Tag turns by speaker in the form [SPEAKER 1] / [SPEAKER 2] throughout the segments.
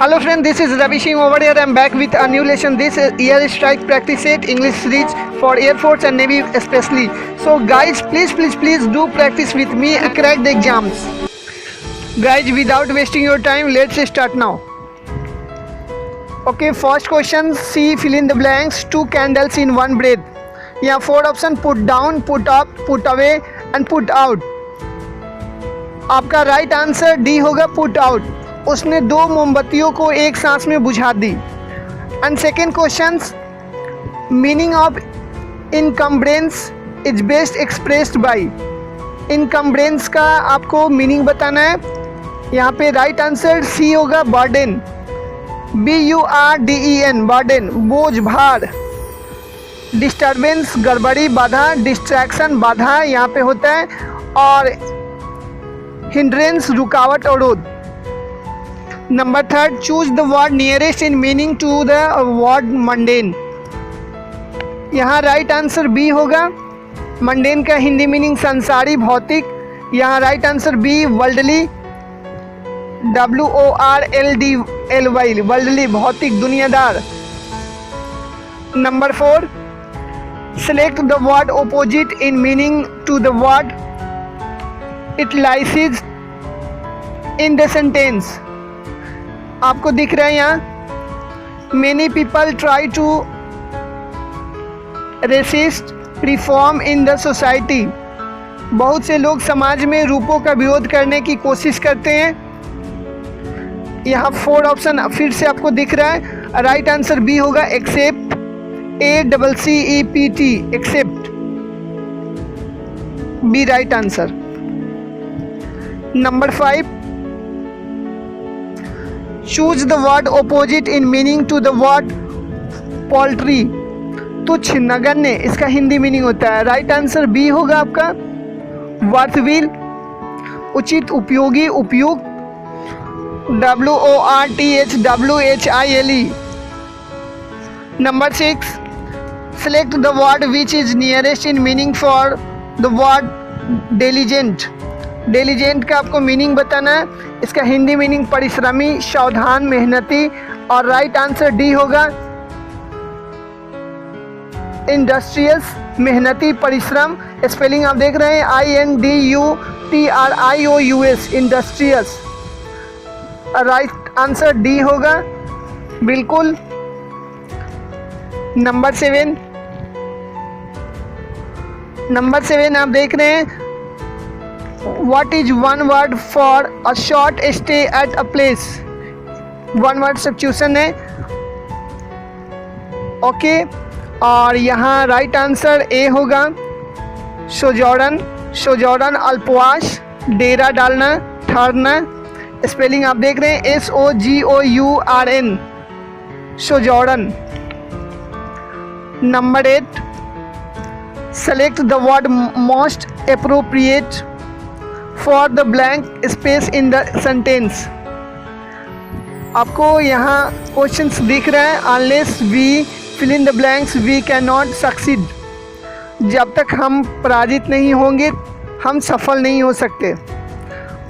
[SPEAKER 1] Hello friend, this is Ravi Singh over here. I am back with a new lesson. This year strike practice set English series for Air Force and Navy especially. So guys, please do practice with me and crack the exams. Guys, without wasting your time, let's start now. Okay, first question, C, fill in the blanks. 2 candles in one breath. यहाँ 4 option, put down, put up, put away and put out. आपका right answer D होगा, put out. उसने 2 मोमबत्तियों को एक सांस में बुझा दी. And second question, meaning of encumbrance is best expressed by. Encumbrance का आपको मीनिंग बताना है. यहाँ पे राइट आंसर सी होगा, बर्डन. BURDEN, बर्डन, बोझ, भार. डिस्टर्बेंस, गड़बड़ी, बाधा. डिस्ट्रैक्शन, बाधा यहाँ पे होता है. और हिंड्रेंस, रुकावट, अवरोध. Number 3, choose the word nearest in meaning to the word mundane. यहाँ राइट आंसर बी होगा. मंडेन का हिंदी मीनिंग संसारी, भौतिक. यहाँ right answer B, worldly. WORLDLY, worldly, भौतिक, दुनियादार. Number 4, select the word opposite in meaning to the word italicised in the sentence. आपको दिख रहा है यहाँ, many people try to resist reform in the society. बहुत से लोग समाज में रूपों का विरोध करने की कोशिश करते हैं. यहाँ 4 ऑप्शन फिर से आपको दिख रहा है. राइट आंसर बी होगा, accept. ACCEPT, accept, B right answer. Number 5, choose the word opposite in meaning to the word paltry. तुच्छ, नगण्य, इसका हिंदी मीनिंग होता है. राइट आंसर बी होगा आपका, वर्थविल, उचित, उपयोगी, उपयुक्त. WORTHWHILE. Number 6, select the word which is nearest in meaning for the word diligent. Diligent का आपको मीनिंग बताना है. इसका हिंदी मीनिंग परिश्रमी, सावधान, मेहनती. और राइट आंसर डी होगा, इंडस्ट्रियस, मेहनती, परिश्रम. स्पेलिंग आप देख रहे हैं, INDUSTRIOUS, industrious. Right answer D होगा, बिल्कुल. नंबर 7 आप देख रहे हैं, What is one word for a short stay at a place? One word substitution है. ओके, और यहाँ राइट आंसर ए होगा, सोजॉर्न. सोजॉर्न, अल्पवास, डेरा डालना, ठहरना. स्पेलिंग आप देख रहे हैं, SOGOURN, sojourn. Number 8, select the word most appropriate for the blank space in the sentence. आपको यहाँ क्वेश्चंस दिख रहा है, unless we fill in the blanks we can not succeed. जब तक हम पराजित नहीं होंगे हम सफल नहीं हो सकते.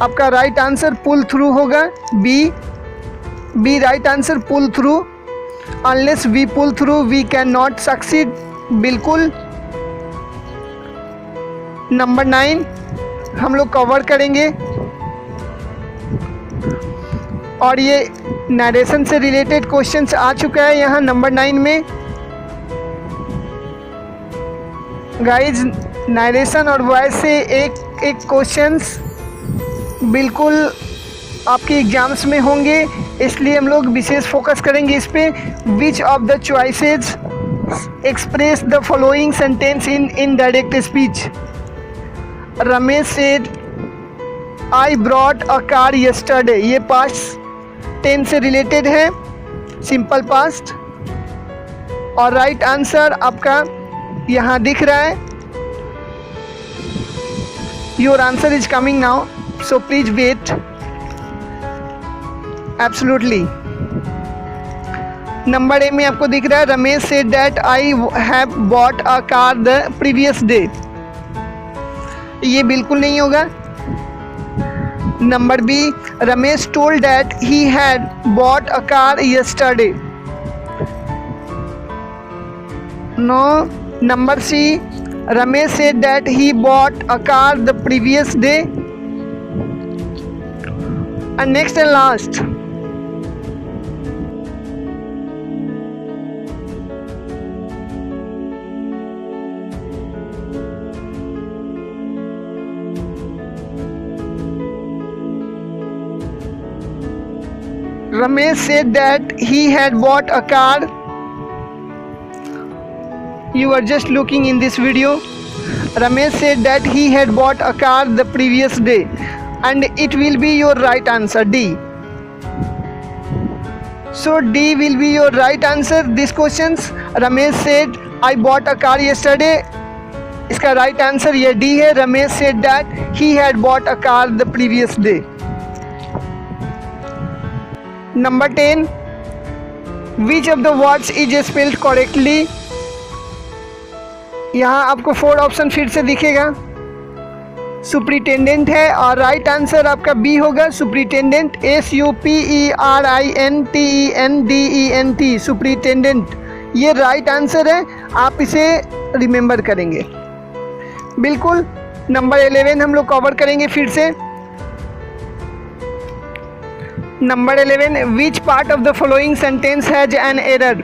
[SPEAKER 1] आपका राइट आंसर पुल थ्रू होगा, B right answer, pull through. Unless we pull through we can not succeed, बिल्कुल. नंबर 9 हम लोग कवर करेंगे, और ये नरेशन से रिलेटेड क्वेश्चंस आ चुका है यहाँ नंबर 9 में. गाइज, नरेशन और वॉइस से एक क्वेश्चंस बिल्कुल आपके एग्जाम्स में होंगे, इसलिए हम लोग विशेष फोकस करेंगे इस पे. Which of the choices express the following sentence in indirect speech. Ramesh said I brought a car yesterday. ये पास्ट टेंस से रिलेटेड है, सिंपल पास्ट. और राइट आंसर आपका यहाँ दिख रहा है. Your answer is coming now, so please wait. Absolutely. Number A में आपको दिख रहा है, Ramesh said that I have bought a car the previous day. ये बिल्कुल नहीं होगा. Number B, Ramesh told that he had bought a car yesterday. No. Number C, Ramesh said that he bought a car the previous day. And next and last, Ramesh said that he had bought a car. You are just looking in this video. Ramesh said that he had bought a car the previous day, and it will be your right answer, D. So D will be your right answer. These questions, Ramesh said I bought a car yesterday. इसका right answer ये D है. Ramesh said that he had bought a car the previous day. Number 10, which of the words is spelled correctly? यहाँ आपको 4 option फिर से दिखेगा. Superintendent है और राइट आंसर आपका बी होगा. सुप्रिटेंडेंट, SUPERINTENDENT, सुप्रिटेंडेंट, ये राइट आंसर है. आप इसे रिमेंबर करेंगे. बिल्कुल. नंबर 11 हम लोग कवर करेंगे फिर से. Number 11, which part of the following sentence has an error?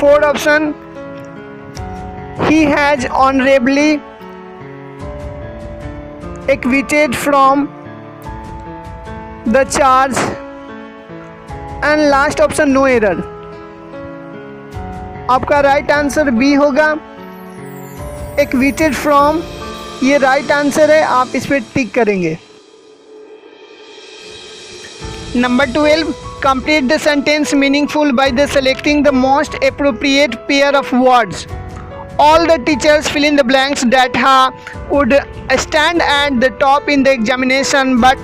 [SPEAKER 1] 4 option. He has honorably acquitted from the charge, and last option no error. आपका राइट आंसर बी होगा. एक्विटेड फ्रॉम ये राइट आंसर है. आप इस पर टिक करेंगे. Number 12, complete the sentence meaningful by the selecting the most appropriate pair of words. All the teachers fill in the blanks that would stand at the top in the examination, but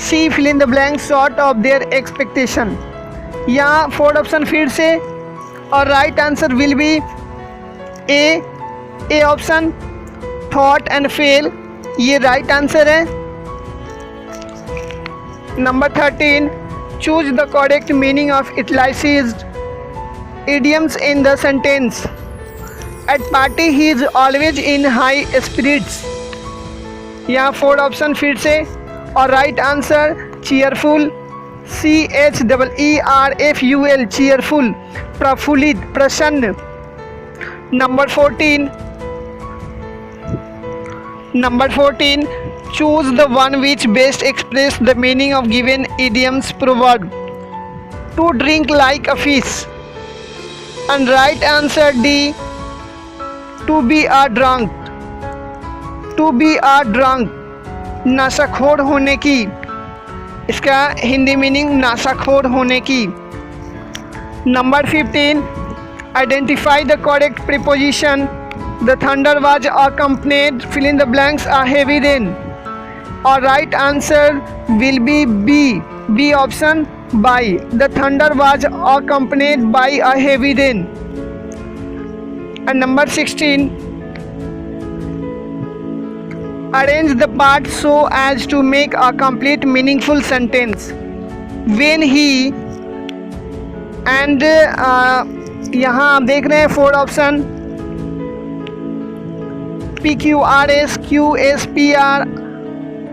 [SPEAKER 1] C fill in the blanks short of their expectation. यहाँ 4 option फिर से और right answer will be A option. Thought and fail ये right answer है. Number 13, choose the correct meaning of italicized idioms in the sentence. At party he is always in high spirits. यहाँ 4 option फिर से और right answer cheerful, CHEERFUL, cheerful, प्रफुल्लित, प्रसन्न. Number 14, choose the one which best express the meaning of given idiom's proverb. To drink like a fish. And right answer D, to be a drunk. To be a drunk, नशाखोर होने की. इसका Hindi meaning नशाखोर होने की. Number 15, identify the correct preposition. The thunder was accompanied, fill in the blanks, a heavy rain. Or right answer will be B option, by. The thunder was accompanied by a heavy rain. And number 16, arrange the parts so as to make a complete meaningful sentence. When he and यहाँ आप देख रहे हैं 4 option. PQRS, QSPR,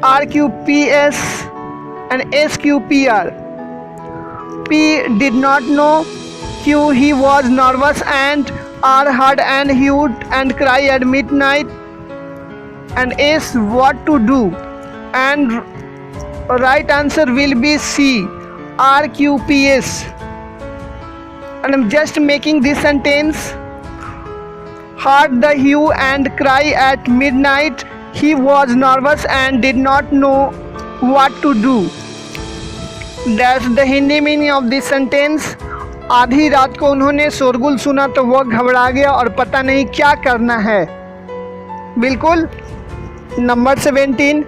[SPEAKER 1] RQPS and SQPR. P did not know, Q he was nervous, and R heard and hewed and cry at midnight, and S what to do. And right answer will be C, RQPS. And I'm just making this sentence. Heard the hue and cry at midnight, he was nervous and did not know what to do. That's the Hindi meaning of this sentence. आधी रात को उन्होंने शोरगुल सुना तो वह घबरा गया और पता नहीं क्या करना है. बिल्कुल. Number 17,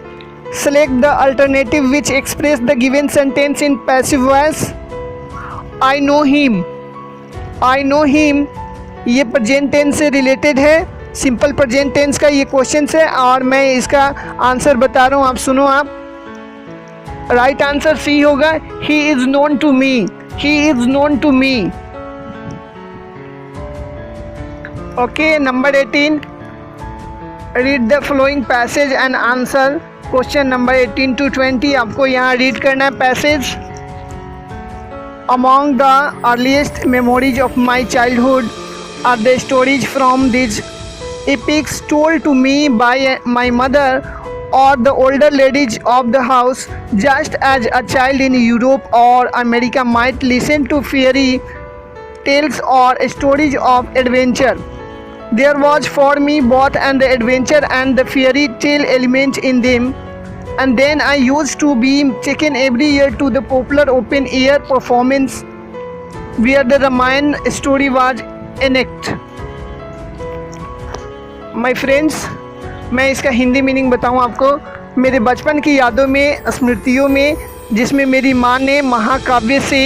[SPEAKER 1] select the alternative which express the given sentence in passive voice. I know him. I know him ये प्रेजेंट टेंस से रिलेटेड है. सिंपल प्रेजेंट टेंस का ये क्वेश्चन है और मैं इसका आंसर बता रहा हूँ. आप सुनो. आप राइट आंसर सी होगा, he is known to me, he is known to me. Okay, number 18, read the following passage and answer question number 18 to 20। आपको यहाँ रीड करना है passage. Among the earliest memories of my childhood are the stories from these epics told to me by my mother or the older ladies of the house, just as a child in Europe or America might listen to fairy tales or stories of adventure. There was for me both and the adventure and the fairy tale element in them. And then I used to be taken every year to the popular open air performance where the Ramayana story was enacted. My friends, मैं इसका Hindi meaning बताऊं आपको। मेरे बचपन की यादों में, स्मृतियों में, जिसमें मेरी माँ ने महाकाव्य से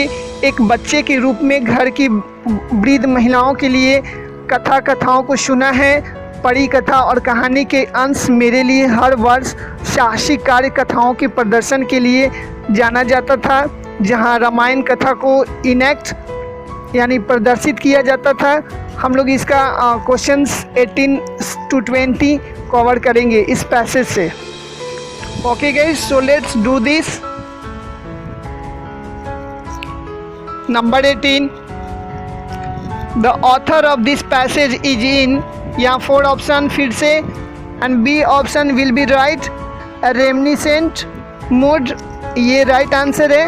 [SPEAKER 1] एक बच्चे के रूप में घर की वृद्ध महिलाओं के लिए कथाओं को सुना है। परी कथा और कहानी के अंश मेरे लिए हर वर्ष साहसिक कार्य कथाओं के प्रदर्शन के लिए जाना जाता था, जहां रामायण कथा को इनेक्ट यानी प्रदर्शित किया जाता था। हम लोग इसका क्वेश्चंस 18 to 20 कवर करेंगे इस पैसेज से। Okay guys, so let's do this. Number 18, the author of this passage is in, यहाँ 4 ऑप्शन फिर से, and B option will be right, reminiscent mood, ये राइट आंसर है।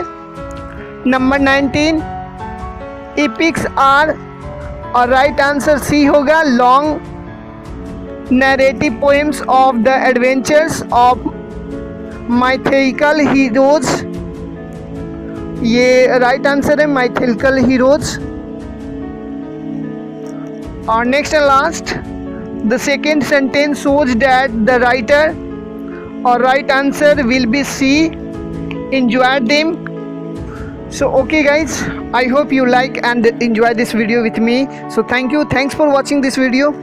[SPEAKER 1] नंबर 19, एपिक्स आर, और right answer C होगा, long narrative poems of the adventures of mythological heroes, ये right answer है, mythological heroes. और next and last, the second sentence shows that the writer or right answer will be C, enjoyed them. So okay guys, I hope you like and enjoy this video with me. So thanks for watching this video.